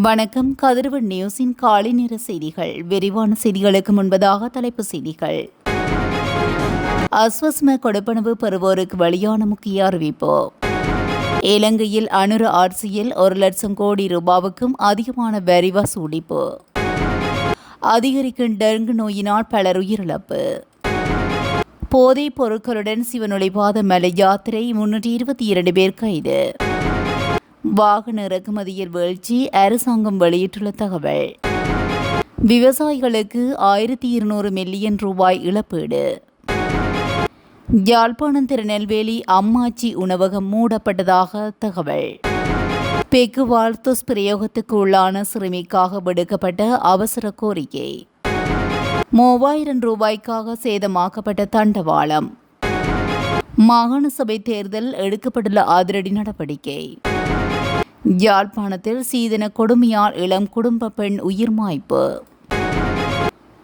வணக்கம். கதிரவன் நியூஸின் காலை நேர செய்திகள். விரிவான செய்திகளுக்கு முன்பதாக தலைப்புச் செய்திகள். அஸ்வஸ்ம கொடுப்பனவு பெறுவோருக்கு வெளியான முக்கிய அறிவிப்பு. இலங்கையில் அனுர ஆட்சியில் 1 லட்சம் கோடி ரூபாவுக்கும் அதிகமான வரி வசூலிப்பு. அதிகரிக்கும் டெங்கு நோயினால் பலர் உயிரிழப்பு. போதைப் பொருட்களுடன் சிவனொளிபாத மலை யாத்திரை 322 பேர் கைது. வாகன இறக்குமதியில் வீழ்ச்சி அரசாங்கம் வெளியிட்டுள்ள தகவல். விவசாயிகளுக்கு 1200 மில்லியன் ரூபாய் இழப்பீடு. யாழ்ப்பாணம் திருநெல்வேலி அம்மாச்சி உணவகம் மூடப்பட்டதாக தகவல். பெக்குவால் துஷ்பிரயோகத்துக்கு உள்ளான சிறுமிக்காக விடுக்கப்பட்ட அவசர கோரிக்கை. 3000 ரூபாய்க்காக சேதமாக்கப்பட்ட தண்டவாளம். மாகாண சபை தேர்தல் எடுக்கப்பட்டுள்ள அதிரடி நடவடிக்கை. யாழ்ப்பாணத்தில் சீதன கொடுமையால் இளம் குடும்ப பெண் உயிர் மாய்ப்பு.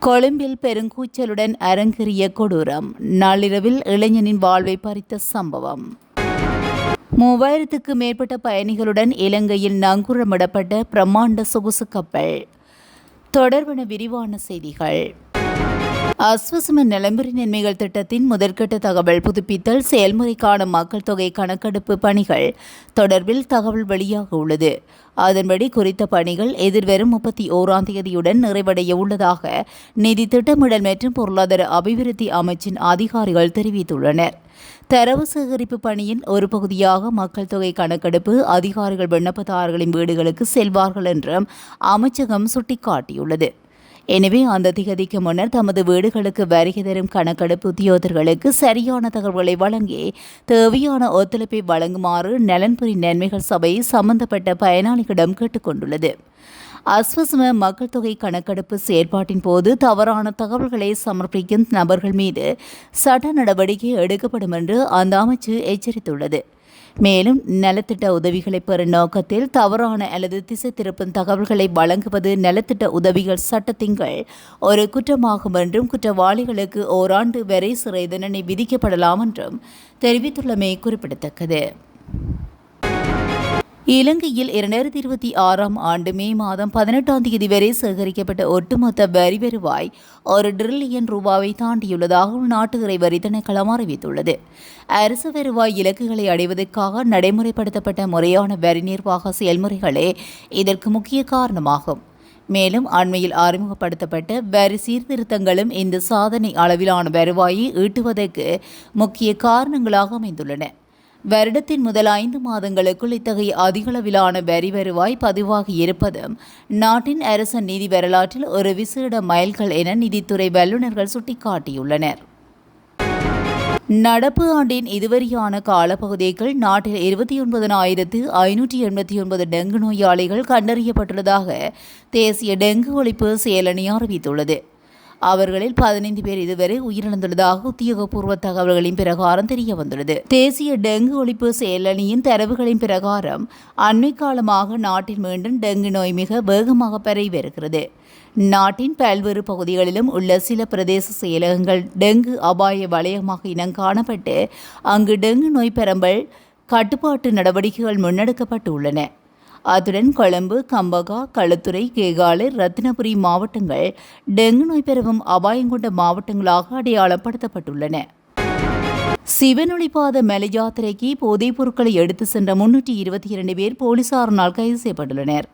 கொழும்பில் பெருங்கூச்சலுடன் அரங்கேறிய கொடூரம். நள்ளிரவில் இளைஞனின் வாழ்வை பறித்த சம்பவம். 3000க்கு மேற்பட்ட பயணிகளுடன் இலங்கையில் நங்கூரமிடப்பட்ட பிரம்மாண்ட சொகுசு கப்பல். தொடர்பான விரிவான செய்திகள். அஸ்வசம நிலம்பரி நன்மைகள் திட்டத்தின் முதற்கட்ட தகவல் புதுப்பித்தல் செயல்முறைக்கான மக்கள் தொகை கணக்கெடுப்பு பணிகள் தொடர்பில் தகவல் வெளியாக உள்ளது. அதன்படி குறித்த பணிகள் எதிர்வரும் 31ஆம் தேதியுடன் நிறைவடைய உள்ளதாக நிதி திட்டமிடல் மற்றும் பொருளாதார அபிவிருத்தி அமைச்சின் அதிகாரிகள் தெரிவித்துள்ளனர். தரவு சேகரிப்பு பணியின் ஒரு பகுதியாக மக்கள் தொகை கணக்கெடுப்பு அதிகாரிகள் விண்ணப்பதாரர்களின் வீடுகளுக்கு செல்வார்கள் என்றும் அமைச்சகம் சுட்டிக்காட்டியுள்ளது. எனவே அந்த திகதிக்கு முன்னர் தமது வீடுகளுக்கு வருகை தரும் கணக்கெடுப்பு உத்தியோகர்களுக்கு சரியான தகவல்களை வழங்கி தேவையான ஒத்துழைப்பை வழங்குமாறு நலன்புரி நன்மைகள் சபை சம்பந்தப்பட்ட பயனாளிகளிடம் கேட்டுக்கொண்டுள்ளது. அஸ்வசம மக்கள் தொகை கணக்கெடுப்பு செயற்பாட்டின் போது தவறான தகவல்களை சமர்ப்பிக்கும் நபர்கள் மீது சட்ட நடவடிக்கை எடுக்கப்படும் என்று அந்த அமைச்சு எச்சரித்துள்ளது. மேலும் நலத்திட்ட உதவிகளை பெறும் நோக்கத்தில் தவறான அல்லது திசை திருப்பும் தகவல்களை வழங்குவது நலத்திட்ட உதவிகள் சட்டத்தின் கீழ் ஒரு குற்றமாகும் என்றும் குற்றவாளிகளுக்கு ஓராண்டு வரை சிறை தண்டனை விதிக்கப்படலாம் என்றும் தெரிவித்துள்ளமை குறிப்பிடத்தக்கது. இலங்கையில் 2026ஆம் ஆண்டு மே மாதம் 18ஆம் தேதி வரை சேகரிக்கப்பட்ட ஒட்டுமொத்த வரி வருவாய் 1 டிரில்லியன் ரூபாவை தாண்டியுள்ளதாக உள்நாட்டு இறை வரி திணைக்களம் அறிவித்துள்ளது. அரசு வருவாய் இலக்குகளை அடைவதற்காக நடைமுறைப்படுத்தப்பட்ட முறையான வரி நிர்வாக செயல்முறைகளே இதற்கு முக்கிய காரணமாகும். மேலும் அண்மையில் அறிமுகப்படுத்தப்பட்ட வரி சீர்திருத்தங்களும் இந்த சாதனை அளவிலான வருவாயை ஈட்டுவதற்கு முக்கிய காரணங்களாக அமைந்துள்ளன. வருடத்தின் முதல் 5 மாதங்களுக்குள் இத்தகைய அதிகளவிலான வரி வருவாய் பதிவாகி இருப்பதும் நாட்டின் அரச நிதி வரலாற்றில் ஒரு விசேட மைல்கல் என நிதித்துறை வல்லுநர்கள் சுட்டிக்காட்டியுள்ளனர். நடப்பு ஆண்டின் இதுவரையான காலப்பகுதிக்குள் நாட்டில் 29,589 டெங்கு நோயாளிகள் கண்டறியப்பட்டுள்ளதாக தேசிய டெங்கு ஒழிப்பு செயலணி அறிவித்துள்ளது. அவர்களில் 15 பேர் இதுவரை உயிரிழந்துள்ளதாக உத்தியோகபூர்வ தகவல்களின் பிரகாரம் தெரிய வந்துள்ளது. தேசிய டெங்கு ஒழிப்பு செயலணியின் தரவுகளின் பிரகாரம் அண்மை காலமாக நாட்டில் மீண்டும் டெங்கு நோய் மிக வேகமாக பரவி வருகிறது. நாட்டின் பல்வேறு பகுதிகளிலும் உள்ள சில பிரதேச செயலகங்கள் டெங்கு அபாய வலயமாக இனம் காணப்பட்டு அங்கு டெங்கு நோய் பரம்பல் கட்டுப்பாட்டு நடவடிக்கைகள் முன்னெடுக்கப்பட்டுள்ளன. அத்துடன் கொழும்பு, கம்பகா, களுத்துறை, கேகாலை, ரத்தினபுரி மாவட்டங்கள் டெங்கு நோய் பரவும் அபாயம் கொண்ட மாவட்டங்களாக அடையாளப்படுத்தப்பட்டுள்ளன. சிவனொளிபாத மலை யாத்திரைக்கு போதைப் பொருட்களை எடுத்து சென்ற 322 பேர் போலீசாரினால் கைது செய்யப்பட்டுள்ளனர்.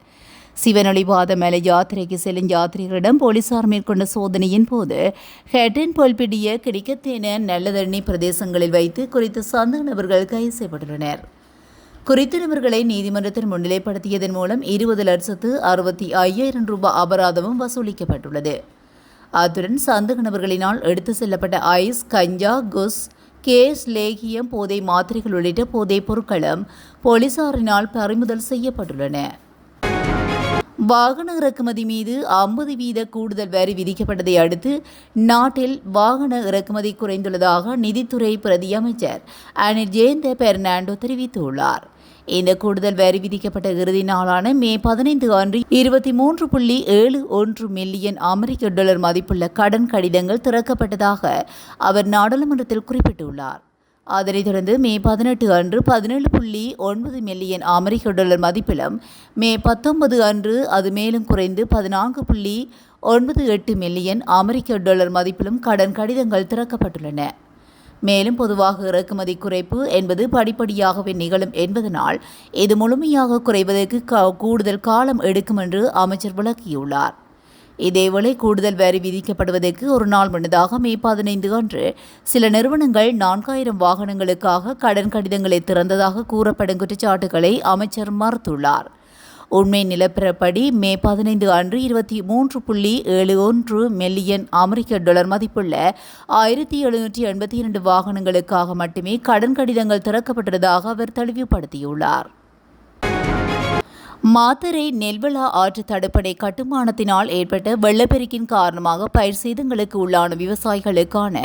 சிவனொளிபாத மலை யாத்திரைக்கு செல்லும் யாத்திரிகளிடம் போலீசார் மேற்கொண்ட சோதனையின் போது ஹெட்டன் பொல்பிடிய கிடைக்கத்தேன நல்லதண்ணி பிரதேசங்களில் வைத்து குறித்த சந்தேக நபர்கள் கைது செய்யப்பட்டுள்ளனர். குறித்த நபர்களை நீதிமன்றத்தில் முன்னிலைப்படுத்தியதன் மூலம் 20,65,000 ரூபாய் அபராதமும் வசூலிக்கப்பட்டுள்ளது. அத்துடன் சந்தேக நபர்களினால் எடுத்து செல்லப்பட்ட ஐஸ், கஞ்சா, குஸ், கேஸ், லேகியம், போதை மாத்திரைகள் உள்ளிட்ட போதைப் பொருட்களும் போலீசாரினால் பறிமுதல் செய்யப்பட்டுள்ளன. வாகன இறக்குமதி மீது 50% கூடுதல் வரி விதிக்கப்பட்டதை அடுத்து நாட்டில் வாகன இறக்குமதி குறைந்துள்ளதாக நிதித்துறை பிரதி அமைச்சர் அனில் ஜெயந்த பெர்னாண்டோ தெரிவித்துள்ளார். இந்த கூடுதல் வரி விதிக்கப்பட்ட இறுதி நாளான மே 15 அன்று 23.71 மில்லியன் அமெரிக்க டாலர் மதிப்புள்ள கடன் கடிதங்கள் திறக்கப்பட்டதாக அவர் நாடாளுமன்றத்தில் குறிப்பிட்டுள்ளார். அதனைத் தொடர்ந்து மே 18 அன்று 17.9 மில்லியன் அமெரிக்க டாலர் மதிப்பிலும், மே 19 அன்று அது மேலும் குறைந்து 14.98 மில்லியன் அமெரிக்க டாலர் மதிப்பிலும் கடன் கடிதங்கள் திறக்கப்பட்டுள்ளன. மேலும் பொதுவாக இறக்குமதி குறைப்பு என்பது படிப்படியாகவே நிகழும் என்பதனால் இது முழுமையாக குறைவதற்கு கூடுதல் காலம் எடுக்கும் என்று அமைச்சர் விளக்கியுள்ளார். இதேவேளை கூடுதல் வரி விதிக்கப்படுவதற்கு ஒரு நாள் முன்னதாக மே 15 அன்று சில நிறுவனங்கள் 4000 வாகனங்களுக்காக கடன் கடிதங்களை திறந்ததாக கூறப்படும் குற்றச்சாட்டுகளை அமைச்சர் மறுத்துள்ளார். உண்மை நிலப்பரப்படி மே 15 அன்று 23.71 மில்லியன் அமெரிக்க டாலர் மதிப்புள்ள 1782 வாகனங்களுக்காக மட்டுமே கடன் கடிதங்கள் திறக்கப்பட்டதாக அவர் தெளிவுபடுத்தியுள்ளார். மாத்தறை நெல்வளா ஆற்று தடுப்பணை கட்டுமானத்தினால் ஏற்பட்ட வெள்ளப்பெருக்கின் காரணமாக பயிர் சேதங்களுக்கு உள்ளான விவசாயிகளுக்கான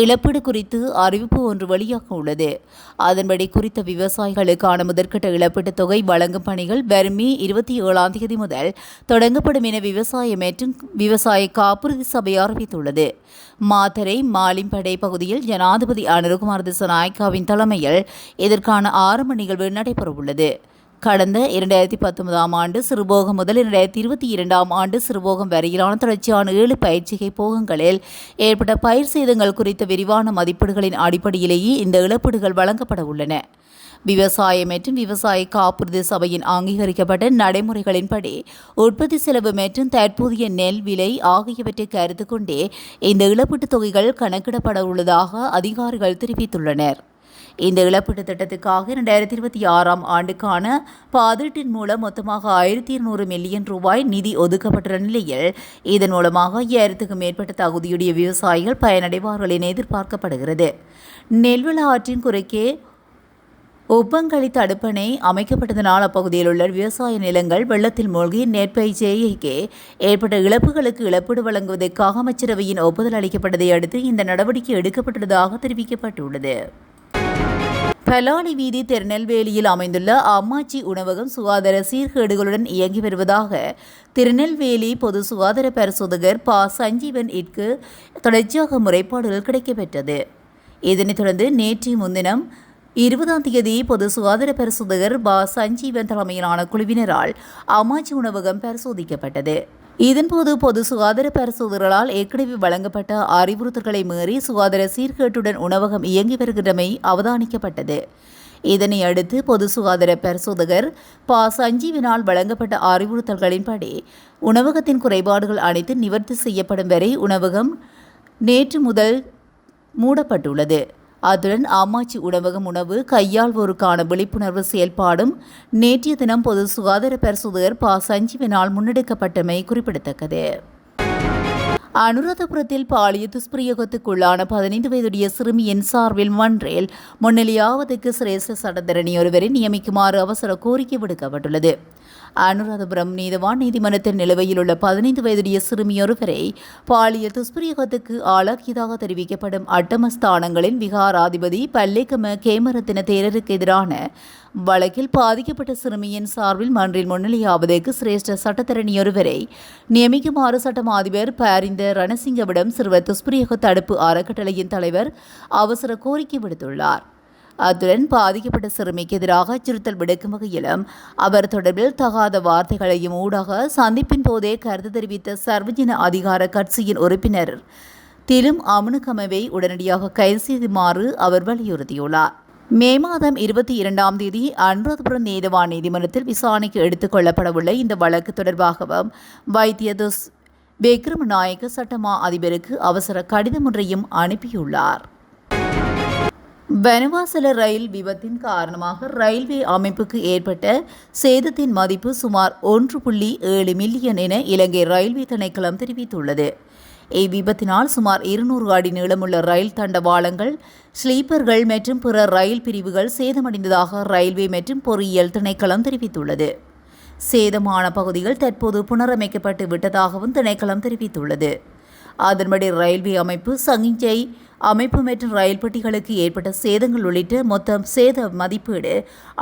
இழப்பீடு குறித்து அறிவிப்பு ஒன்று வெளியாக உள்ளது. அதன்படி குறித்த விவசாயிகளுக்கான முதற்கட்ட இழப்பீட்டுத் தொகை வழங்கும் பணிகள் வரும் மே 27ஆம் தேதி முதல் தொடங்கப்படும் என விவசாய மற்றும் விவசாய காப்புறுதி சபை அறிவித்துள்ளது. மாத்தறை மாலிம்படை பகுதியில் ஜனாதிபதி அனுரகுமார் திசாநாயக்காவின் தலைமையில் இதற்கான ஆரம்ப நிகழ்வு நடைபெறவுள்ளது. கடந்த 2019ஆம் ஆண்டு சிறுபோகம் முதல் 2022ஆம் ஆண்டு சிறுபோகம் வரையிலான தொடர்ச்சியான 7 பயிற்சிகை போகங்களில் ஏற்பட்ட பயிர் சேதங்கள் குறித்த விரிவான மதிப்பீடுகளின் அடிப்படையிலேயே இந்த இழப்பீடுகள் வழங்கப்பட உள்ளன. விவசாய மற்றும் விவசாய காப்புறுதி சபையின் அங்கீகரிக்கப்பட்ட நடைமுறைகளின்படி உற்பத்தி செலவு மற்றும் தற்போதைய நெல் விலை ஆகியவற்றை கருத்தில் கொண்டே இந்த இழப்பீட்டுத் தொகைகள் கணக்கிடப்பட உள்ளதாக அதிகாரிகள் தெரிவித்துள்ளனர். இந்த இழப்பீட்டு திட்டத்துக்காக 2026ஆம் ஆண்டுக்கான பாதீட்டின் மூலம் மொத்தமாக 1200 மில்லியன் ரூபாய் நிதி ஒதுக்கப்பட்டுள்ள நிலையில் இதன் மூலமாக 5000க்கும் மேற்பட்ட தகுதியுடைய விவசாயிகள் பயனடைவார்கள் என எதிர்பார்க்கப்படுகிறது. நெல்வள ஆற்றின் குறுக்கே ஒப்பங்களி தடுப்பணை அமைக்கப்பட்டதனால் அப்பகுதியில் உள்ள விவசாய நிலங்கள் வெள்ளத்தில் மூழ்கி நெற்பயிற்சிக்கு ஏற்பட்ட இழப்புகளுக்கு இழப்பீடு வழங்குவதற்காக அமைச்சரவையின் ஒப்புதல் அளிக்கப்பட்டதை அடுத்து இந்த நடவடிக்கை எடுக்கப்பட்டுள்ளதாக தெரிவிக்கப்பட்டுள்ளது. பலாலி வீதி திருநெல்வேலியில் அமைந்துள்ள அம்மாச்சி உணவகம் சுகாதார சீர்கேடுகளுடன் இயங்கி வருவதாக திருநெல்வேலி பொது சுகாதார பரிசோதகர் சஞ்சீவன் இற்கு தொடர்ச்சியாக முறைப்பாடுகள் கிடைக்கப்பெற்றது. இதனைத் தொடர்ந்து நேற்று முன்தினம் 20ஆம் தேதி பொது சுகாதார பரிசோதகர் சஞ்சீவன் தலைமையிலான குழுவினரால் அம்மாச்சி உணவகம் பரிசோதிக்கப்பட்டது. இதன்போது பொது சுகாதார பரிசோதகர்களால் ஏற்கனவே வழங்கப்பட்ட அறிவுறுத்தல்களை மீறி சுகாதார சீர்கேட்டுடன் உணவகம் இயங்கி வருகின்றமை அவதானிக்கப்பட்டது. இதனை அடுத்து பொது சுகாதார பரிசோதகர் சஞ்சீவனால் வழங்கப்பட்ட அறிவுறுத்தல்களின்படி உணவகத்தின் குறைபாடுகள் அனைத்து நிவர்த்தி செய்யப்படும் வரை உணவகம் நேற்று முதல் மூடப்பட்டுள்ளது. அத்துடன் அம்மாச்சி உணவகம் உணவு கையாள்வோருக்கான விழிப்புணர்வு செயல்பாடும் நேற்றைய தினம் பொது சுகாதார பரிசோதகர் சஞ்சீவனால் முன்னெடுக்கப்பட்டமை குறிப்பிடத்தக்கது. அனுராதபுரத்தில் பாலியல் துஷ்பிரயோகத்துக்குள்ளான 15 வயதுடைய சிறுமியின் சார்பில் மன்றில் முன்னிலையாவதற்கு சிரேஷ்ட சட்டத்தரணி ஒருவரை நியமிக்குமாறு அவசர கோரிக்கை விடுக்கப்பட்டுள்ளது. அனுராதபுரம் நீதவான் நீதிமன்றத்தில் நிலுவையில் உள்ள 15 வயதுடைய சிறுமியொருவரை பாலியல் துஷ்பிரயோகத்துக்கு ஆளாக்கியதாக தெரிவிக்கப்படும் அட்டமஸ்தானங்களின் விகாராதிபதி பல்லேகம கேமரத்தின தேரருக்கு எதிரான வழக்கில் பாதிக்கப்பட்ட சிறுமியின் சார்பில் மன்றில் முன்னிலையாவதற்கு சிரேஷ்ட சட்டத்தரணியொருவரை நியமிக்குமாறு சட்டம் அதிபர் பாரிந்த ரணசிங்கவிடம் சிறுவர் துஷ்பிரயோக தடுப்பு அறக்கட்டளையின் தலைவர் அவசர கோரிக்கை விடுத்துள்ளார். அத்துடன் பாதிக்கப்பட்ட சிறுமிக்கு எதிராக அச்சுறுத்தல் விடுக்கும் வகையிலும் அவர் தொடர்பில் தகாத வார்த்தைகளையும் ஊடாக சந்திப்பின் போதே கருத்து தெரிவித்த சர்வஜன அதிகார கட்சியின் உறுப்பினர் திலும் அமுனுகமவை உடனடியாக கைது செய்யுமாறு அவர் வலியுறுத்தியுள்ளார். மே மாதம் 22ஆம் தேதி அனுராதபுரம் நீதவான் நீதிமன்றத்தில் விசாரணைக்கு எடுத்துக் கொள்ளப்படவுள்ள இந்த வழக்கு தொடர்பாகவும் வைத்திய விக்ரமநாயக்க சட்டமா அதிபருக்கு அவசர கடிதம் ஒன்றையும் அனுப்பியுள்ளார். வனவாசல ரயில் விபத்தின் காரணமாக ரயில்வே அமைப்புக்கு ஏற்பட்ட சேதத்தின் மதிப்பு சுமார் 1.7 மில்லியன் என இலங்கை ரயில்வே திணைக்களம் தெரிவித்துள்ளது. இவ்விபத்தினால் சுமார் 200 அடி நீளமுள்ள ரயில் தண்டவாளங்கள், ஸ்லீப்பர்கள் மற்றும் பிற ரயில் பிரிவுகள் சேதமடைந்ததாக ரயில்வே மற்றும் பொறியியல் திணைக்களம் தெரிவித்துள்ளது. சேதமான பகுதிகள் தற்போது புனரமைக்கப்பட்டு விட்டதாகவும் திணைக்களம் தெரிவித்துள்ளது. அதன்படி ரயில்வே அமைப்பு, சங்கிஞ்சை அமைப்பு மற்றும் ரயில் பெட்டிகளுக்கு ஏற்பட்ட சேதங்கள் உள்ளிட்ட மொத்தம் சேத மதிப்பீடு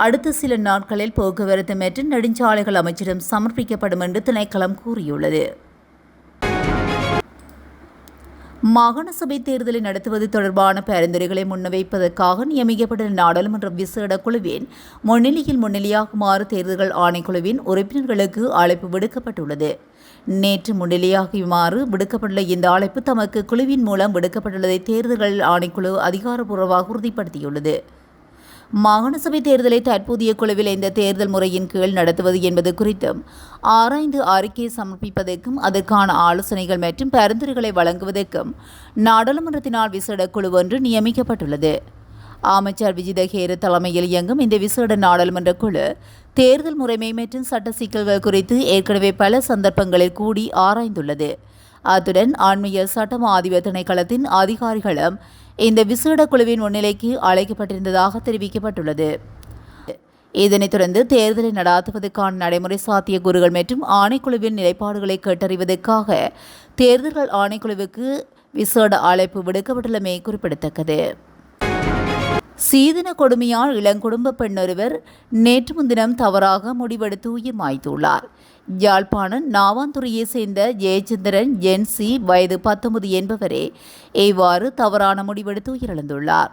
அடுத்த சில நாட்களில் போக்குவரத்து மற்றும் நெடுஞ்சாலைகள் அமைச்சிடம் சமர்ப்பிக்கப்படும் என்று திணைக்களம் கூறியுள்ளது. மாகாண சபை தேர்தலை நடத்துவது தொடர்பான பரிந்துரைகளை முன்வைப்பதற்காக நியமிக்கப்பட்ட நாடாளுமன்ற விசேட குழுவின் முன்னிலையாகுமாறு தேர்தல்கள் ஆணைக்குழுவின் உறுப்பினர்களுக்கு அழைப்பு விடுக்கப்பட்டுள்ளது. நேற்று முன்னிலையாகுமாறு விடுக்கப்பட்டுள்ள இந்த அழைப்பு தமக்கு குழுவின் மூலம் விடுக்கப்பட்டுள்ளதை தேர்தல்கள் ஆணைக்குழு அதிகாரப்பூர்வமாக உறுதிப்படுத்தியுள்ளது. மாகாண சபை தேர்தலை தற்போதைய குழுவில் இந்த தேர்தல் முறையின் கீழ் நடத்துவது என்பது குறித்தும் ஆராய்ந்து அறிக்கையை சமர்ப்பிப்பதற்கும் அதற்கான ஆலோசனைகள் மற்றும் பரிந்துரைகளை வழங்குவதற்கும் நாடாளுமன்றத்தினால் விசேட குழு ஒன்று நியமிக்கப்பட்டுள்ளது. அமைச்சர் விஜித ஹேர தலைமையில் இயங்கும் இந்த விசேட நாடாளுமன்ற குழு தேர்தல் முறைமை மற்றும் சட்ட சிக்கல்கள் குறித்து ஏற்கனவே பல சந்தர்ப்பங்களில் கூடி ஆராய்ந்துள்ளது. அத்துடன் ஆன்மீக சட்டமா அதிபர் திணைக்களத்தின் அதிகாரிகளும் இந்த விசேட குழுவின் முன்னிலைக்கு அழைக்கப்பட்டிருந்ததாக தெரிவிக்கப்பட்டுள்ளது. இதனைத் தொடர்ந்து தேர்தலை நடாத்துவதற்கான நடைமுறை சாத்தியக்கூறுகள் மற்றும் ஆணைக்குழுவின் நிலைப்பாடுகளை கேட்டறிவதற்காக தேர்தல்கள் ஆணைக்குழுவுக்கு விசேட அழைப்பு விடுக்கப்பட்டுள்ளமை குறிப்பிடத்தக்கது. சீதன கொடுமையால் இளங்குடும்ப பெண்ணொருவர் நேற்று முன்தினம் தவறாக முடிவெடுத்து உயிர் மாய்த்துள்ளார். யாழ்ப்பாணம் நாவாந்துறையை சேர்ந்த ஜெயச்சந்திரன் ஜென்சி வயது 19 என்பவரே இவ்வாறு தவறான முடிவெடுத்து உயிரிழந்துள்ளார்.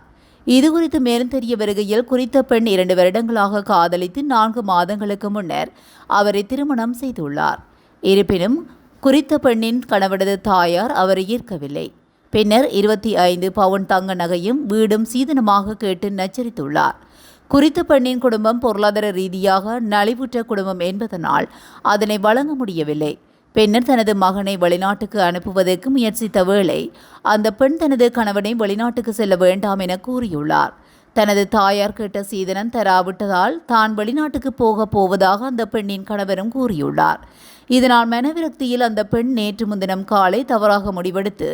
இதுகுறித்து மேலும் தெரிய வருகையில் குறித்த பெண் 2 வருடங்களாக காதலித்து 4 மாதங்களுக்கு முன்னர் அவரை திருமணம் செய்துள்ளார். இருப்பினும் குறித்த பெண்ணின் கணவனது தாயார் அவரை ஈர்க்கவில்லை. பின்னர் 25 பவுன் தங்க நகையும் வீடும் சீதனமாக கேட்டு நச்சரித்துள்ளார். குறித்த பெண்ணின் குடும்பம் பொருளாதார ரீதியாக நலிவுற்ற குடும்பம் என்பதனால் அதனை வழங்க முடியவில்லை. பின்னர் தனது மகனை வெளிநாட்டுக்கு அனுப்புவதற்கு முயற்சித்த வேளை அந்த பெண் தனது கணவனை வெளிநாட்டுக்கு செல்ல வேண்டாம் என கூறியுள்ளார். தனது தாயார் கேட்ட சீதனம் தராவிட்டதால் தான் வெளிநாட்டுக்கு போவதாக அந்த பெண்ணின் கணவரும் கூறியுள்ளார். இதனால் மனவிரக்தியில் அந்த பெண் நேற்று முன்தினம் காலை தவறாக முடிவெடுத்து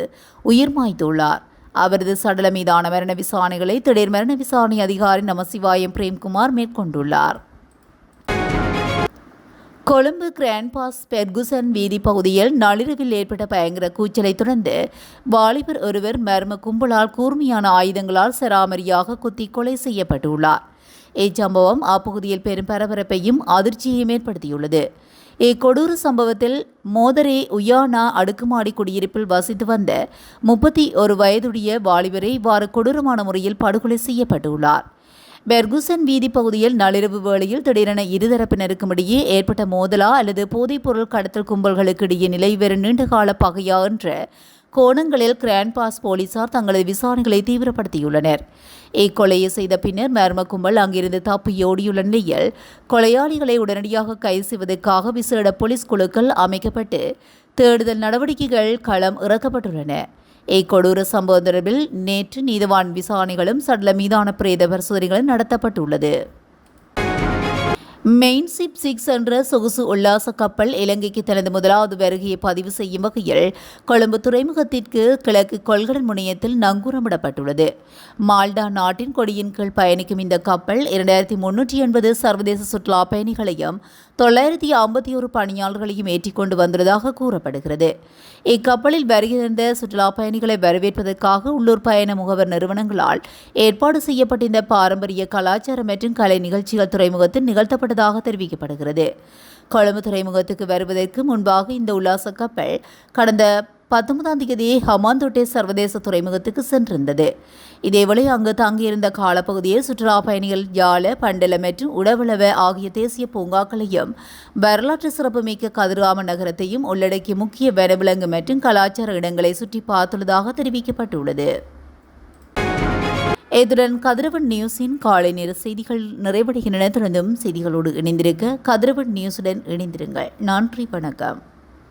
உயிர் மாய்த்துள்ளார். அவரது சடல மீதான மரண விசாரணைகளை திடீர் மரண விசாரணை அதிகாரி நமசிவாயம் பிரேம்குமார் மேற்கொண்டுள்ளார். கொழும்பு கிராண்ட் பாஸ் பெர்குசன் வீதி பகுதியில் நள்ளிரவில் ஏற்பட்ட பயங்கர கூச்சலை தொடர்ந்து வாலிபர் ஒருவர் மர்ம கும்பலால் கூர்மையான ஆயுதங்களால் சராமரியாக குத்தி கொலை செய்யப்பட்டுள்ளார். இச்சம்பவம் அப்பகுதியில் பெரும் பரபரப்பையும் அதிர்ச்சியையும் ஏற்படுத்தியுள்ளது. இக்கொடூர சம்பவத்தில் மோதரே உயானா அடுக்குமாடி குடியிருப்பில் வசித்து வந்த 31 வயதுடைய வாலிபரை இவ்வாறு கொடூரமான முறையில் படுகொலை செய்யப்பட்டுள்ளார். பெர்குசன் வீதி பகுதியில் நள்ளிரவு வேளையில் திடீரென இருதரப்பினருக்கும் இடையே ஏற்பட்ட மோதலா அல்லது போதைப்பொருள் கடத்தல் கும்பல்களுக்கு இடையே நிலை வரும் நீண்டகால பகையா என்ற கோணங்களில் கிராண்ட் பாஸ் போலீசார் தங்களது விசாரணைகளை தீவிரப்படுத்தியுள்ளனர். இக்கொலையை செய்த பின்னர் மர்ம கும்பல் அங்கிருந்து தப்பியோடியுள்ள நிலையில் கொலையாளிகளை உடனடியாக கைது செய்வதற்காக விசேட போலீஸ் குழுக்கள் அமைக்கப்பட்டு தேடுதல் நடவடிக்கைகள் களம் இறக்கப்பட்டுள்ளன. இக்கொடூர சம்பவம் தொடர்பில் நேற்று நீதவான் விசாரணைகளும் சடல மீதான பிரேத பரிசோதனைகளும் நடத்தப்பட்டுள்ளது. மெயின்ஷிப் 6 என்ற சொகுசு உல்லாச கப்பல் இலங்கைக்கு தனது முதலாவது வருகையை பதிவு செய்யும் வகையில் கொழும்பு துறைமுகத்திற்கு கிழக்கு கொள்கடல் முனையத்தில் நங்கூரமிடப்பட்டுள்ளது. மால்டா நாட்டின் கொடியின் கீழ் பயணிக்கும் இந்த கப்பல் 2380 சர்வதேச சுற்றுலா பயணிகளையும் 951 பணியாளர்களையும் ஏற்றிக்கொண்டு வந்துள்ளதாக கூறப்படுகிறது. இக்கப்பலில் வருகின்ற சுற்றுலா பயணிகளை வரவேற்பதற்காக உள்ளூர் பயண முகவர் நிறுவனங்களால் ஏற்பாடு செய்யப்பட்டிருந்த பாரம்பரிய கலாச்சார மற்றும் கலை நிகழ்ச்சிகள் துறைமுகத்தில் நிகழ்த்தப்பட்டதாக தெரிவிக்கப்படுகிறது. கொழும்பு துறைமுகத்துக்கு வருவதற்கு முன்பாக இந்த உல்லாச கப்பல் கடந்த 19ஆம் தேதி ஹமாந்தோட்டே சர்வதேச துறைமுகத்துக்கு சென்றிருந்தது. இதேவேளை அங்கு தங்கியிருந்த காலப்பகுதியில் சுற்றுலா பயணிகள் யாழ, பண்டல மற்றும் உடவளவ ஆகிய தேசிய பூங்காக்களையும் வரலாற்று சிறப்புமிக்க கதிராம நகரத்தையும் உள்ளடக்கிய முக்கிய வனவிலங்கு மற்றும் கலாச்சார இடங்களை சுற்றி பார்த்துள்ளதாக தெரிவிக்கப்பட்டுள்ளது. இத்துடன் கதிரவன் நியூஸின் காலை நேர செய்திகள் நிறைவடைகின்றன. தொடர்ந்தும் செய்திகளோடு இணைந்திருக்க கதிரவன் நியூஸுடன் இணைந்திருங்கள். நன்றி, வணக்கம்.